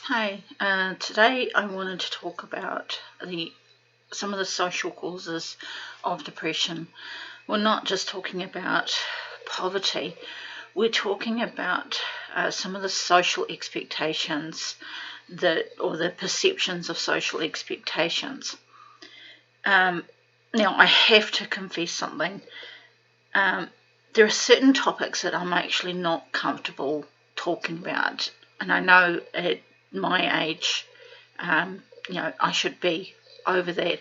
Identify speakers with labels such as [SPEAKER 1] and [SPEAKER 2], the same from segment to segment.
[SPEAKER 1] Hi, today I wanted to talk about some of the social causes of depression. We're not just talking about poverty, we're talking about some of the social expectations or the perceptions of social expectations. Now, I have to confess something. There are certain topics that I'm actually not comfortable talking about, and I know at my age, I should be over that.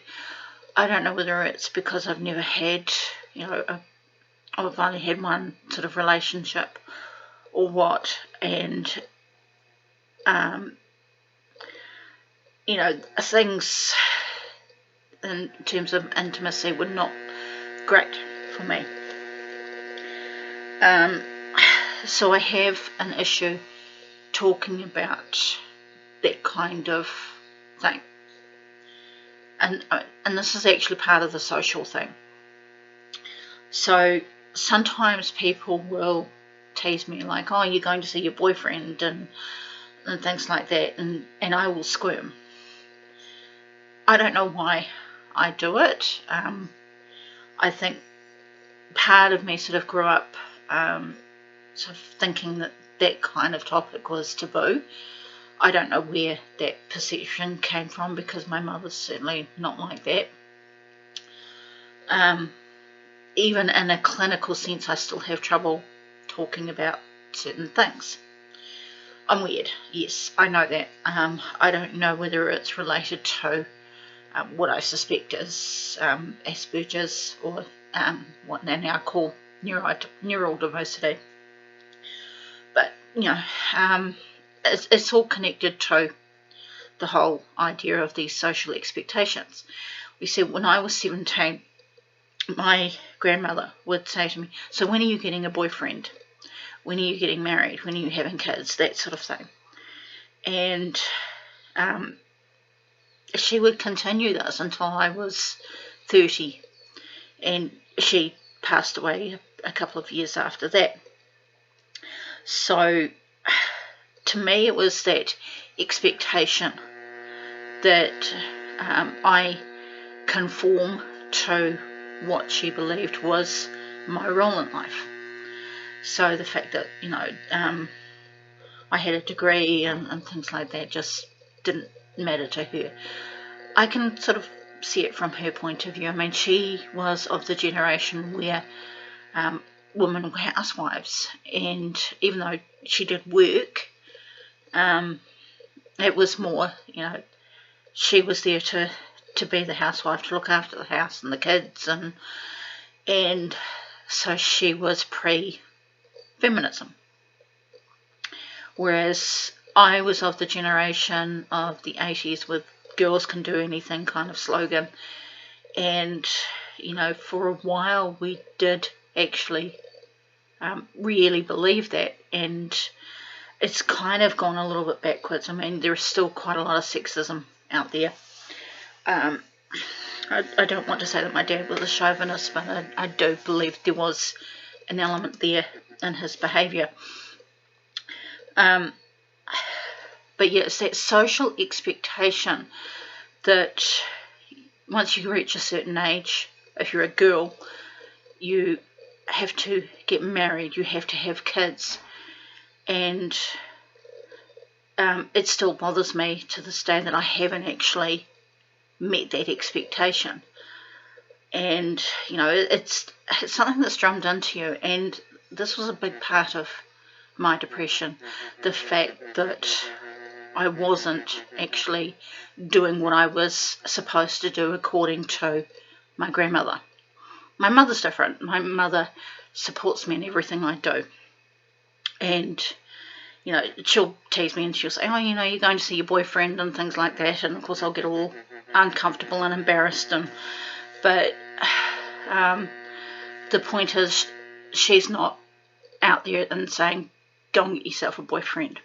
[SPEAKER 1] I don't know whether it's because I've never had, I've only had one sort of relationship or what, and, things in terms of intimacy were not great for me. So I have an issue talking about that kind of thing. And this is actually part of the social thing. So sometimes people will tease me like, oh, you're going to see your boyfriend and things like that, and I will squirm. I don't know why I do it. I think part of me sort of grew up sort of thinking that kind of topic was taboo. I don't know where that perception came from, because my mother's certainly not like that. Even in a clinical sense, I still have trouble talking about certain things. I'm weird, yes, I know that. I don't know whether it's related to what I suspect is Asperger's, or what they now call neural diversity. But, it's all connected to the whole idea of these social expectations. We said when I was 17, my grandmother would say to me, so when are you getting a boyfriend? When are you getting married? When are you having kids? That sort of thing. And she would continue this until I was 30. And she passed away a couple of years after that. So to me, it was that expectation that I conform to what she believed was my role in life. So the fact that, I had a degree and things like that just didn't matter to her. I can sort of see it from her point of view. I mean, she was of the generation where women were housewives, and even though she did work, it was more, she was there to be the housewife, to look after the house and the kids, and so she was pre-feminism. Whereas I was of the generation of the 80s with girls can do anything kind of slogan, and for a while we did actually really believe that, and it's kind of gone a little bit backwards. I mean, there is still quite a lot of sexism out there. I don't want to say that my dad was a chauvinist, but I do believe there was an element there in his behaviour. But yeah, it's that social expectation that once you reach a certain age, if you're a girl, you have to get married, you have to have kids. And it still bothers me to this day that I haven't actually met that expectation. And it's something that's drummed into you, and this was a big part of my depression, the fact that I wasn't actually doing what I was supposed to do according to my grandmother. My mother's different. My mother supports me in everything I do, and she'll tease me and she'll say, oh, you're going to see your boyfriend and things like that, and of course I'll get all uncomfortable and embarrassed, but the point is, she's not out there and saying, go and get yourself a boyfriend.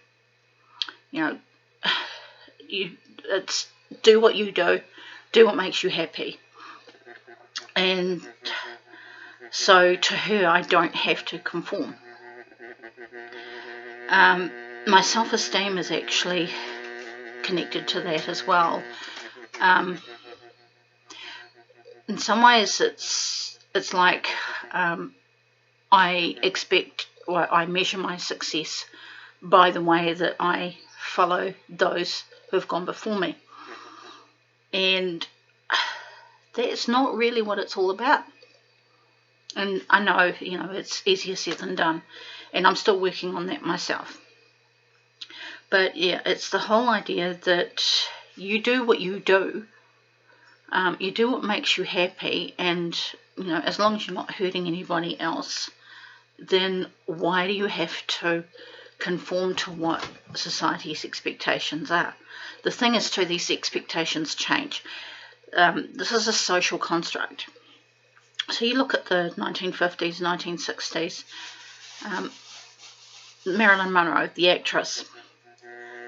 [SPEAKER 1] It's do what you do what makes you happy. And so to her, I don't have to conform. my self-esteem is actually connected to that as well. In some ways, it's like I expect, or I measure my success by the way that I follow those who have gone before me, and that's not really what it's all about. And I know, it's easier said than done, and I'm still working on that myself. But yeah, it's the whole idea that you do what you do. You do what makes you happy, and as long as you're not hurting anybody else, then why do you have to conform to what society's expectations are? The thing is, too, these expectations change. This is a social construct. So you look at the 1950s, 1960s, Marilyn Monroe, the actress.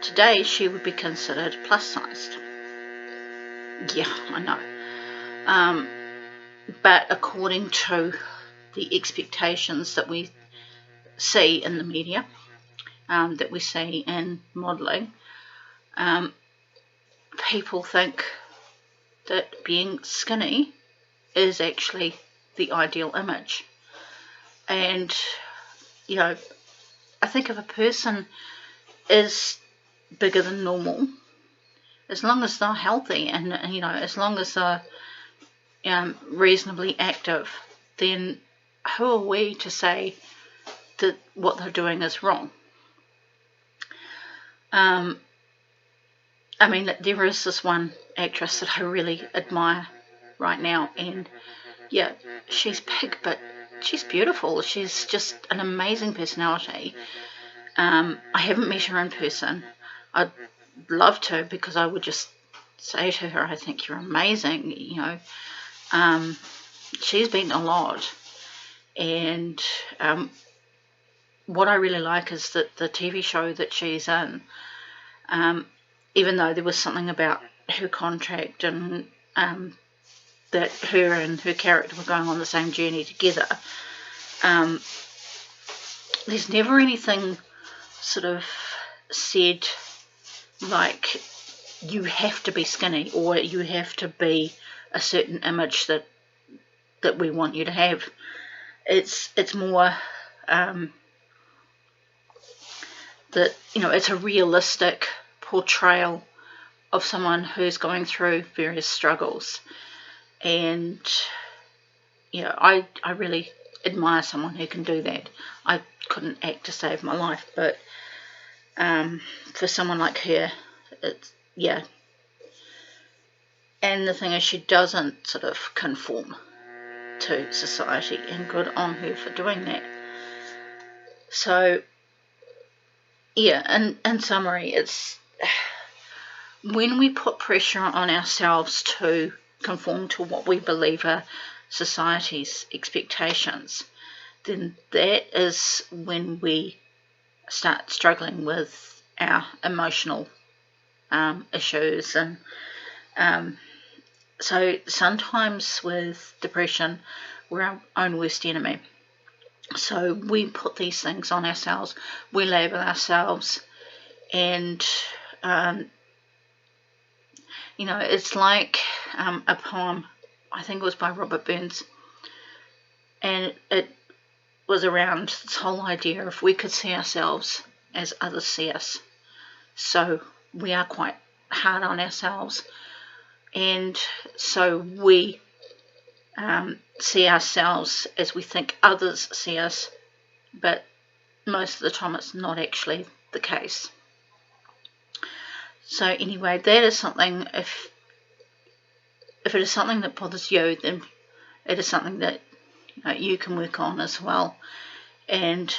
[SPEAKER 1] Today she would be considered plus-sized. Yeah, I know. But according to the expectations that we see in the media, that we see in modelling, people think that being skinny is actually the ideal image. And, I think if a person is bigger than normal, as long as they're healthy and, as long as they're reasonably active, then who are we to say that what they're doing is wrong? There is this one actress that I really admire right now, and yeah, she's big, but she's beautiful. She's just an amazing personality. I haven't met her in person. I'd love to, because I would just say to her, I think you're amazing. She's been a lot, and what I really like is that the TV show that she's in, even though there was something about her contract and that her and her character were going on the same journey together, there's never anything sort of said like you have to be skinny or you have to be a certain image that we want you to have. It's more that it's a realistic portrayal of someone who's going through various struggles, and I really admire someone who can do that. I couldn't act to save my life, but for someone like her, it's and the thing is, she doesn't sort of conform to society, and good on her for doing that. So in summary, it's when we put pressure on ourselves to conform to what we believe are society's expectations, then that is when we start struggling with our emotional issues. And so sometimes with depression, we're our own worst enemy. So we put these things on ourselves, we label ourselves, and it's like a poem, I think it was by Robert Burns, and it was around this whole idea if we could see ourselves as others see us. So we are quite hard on ourselves, and so we see ourselves as we think others see us, but most of the time it's not actually the case. So anyway, that is something, if it is something that bothers you, then it is something that you can work on as well. And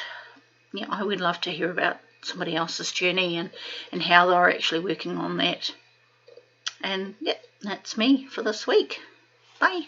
[SPEAKER 1] I would love to hear about somebody else's journey and how they're actually working on that. And that's me for this week. Bye.